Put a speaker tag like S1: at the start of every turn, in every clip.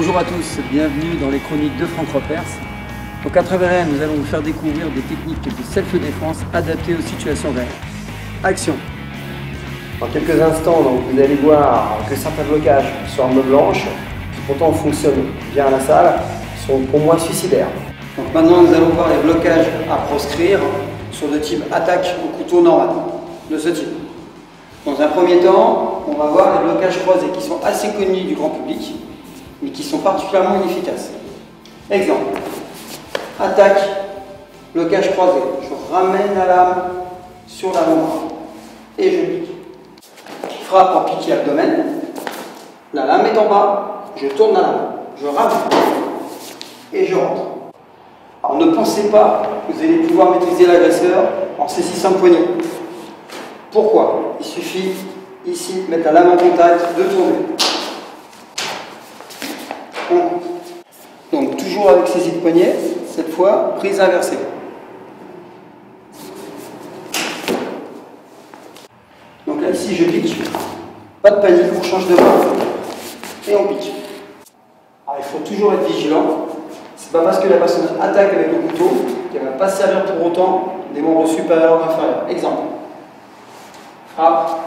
S1: Bonjour à tous, bienvenue dans les chroniques de Franck Ropers. Donc à travers elles, nous allons vous faire découvrir des techniques de self-défense adaptées aux situations réelles. Action!
S2: En quelques instants, donc, vous allez voir que certains blocages sur arme blanche, qui pourtant fonctionnent bien à la salle, sont pour moi suicidaires.
S1: Donc maintenant, nous allons voir les blocages à proscrire sur le type attaque au couteau normal, de ce type. Dans un premier temps, on va voir les blocages croisés qui sont assez connus du grand public, mais qui sont particulièrement inefficaces. Exemple, attaque, blocage croisé. Je ramène la lame sur l'avant-bras et je pique. Frappe en piqué abdomen, la lame est en bas, je tourne la lame, je ramène et je rentre. Alors ne pensez pas que vous allez pouvoir maîtriser l'agresseur en saisissant le poignet. Pourquoi? Il suffit ici de mettre la lame en contact, de tourner. Donc toujours avec saisie de poignet, cette fois prise inversée. Donc là ici je pique, pas de panique, on change de main et on pique. Alors il faut toujours être vigilant, c'est pas parce que la personne attaque avec le couteau qu'elle ne va pas servir pour autant des membres supérieurs ou inférieurs. Exemple, frappe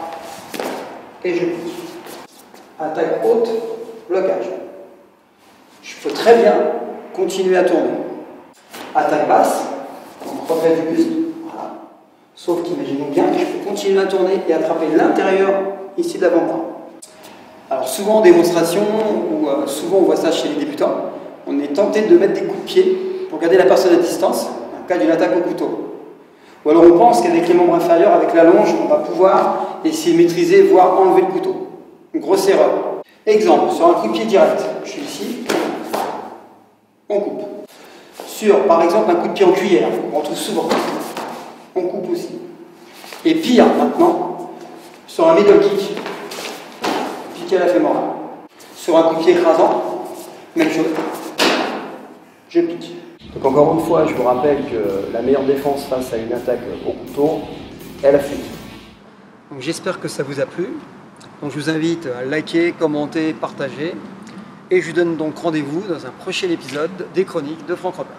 S1: et je pique. Attaque haute, blocage. Je peux très bien continuer à tourner. Attaque basse, donc retrait du buste. Voilà. Sauf qu'imaginons bien que je peux continuer à tourner et attraper l'intérieur ici de l'avant-bras. Alors souvent en démonstration, ou souvent on voit ça chez les débutants, on est tenté de mettre des coups de pied pour garder la personne à distance, en cas d'une attaque au couteau. Ou alors on pense qu'avec les membres inférieurs, avec la longe, on va pouvoir essayer de maîtriser, voire enlever le couteau. Une grosse erreur. Exemple, sur un coup de pied direct, je suis ici, on coupe. Sur, par exemple, un coup de pied en cuillère, on retrouve souvent, on coupe aussi. Et pire maintenant, sur un middle kick, piqué à la fémorale. Sur un coup de pied écrasant, même chose, je pique.
S2: Donc encore une fois, je vous rappelle que la meilleure défense face à une attaque au couteau est la fuite.
S1: J'espère que ça vous a plu. Donc, je vous invite à liker, commenter, partager. Et je vous donne donc rendez-vous dans un prochain épisode des Chroniques de Franck Ropers.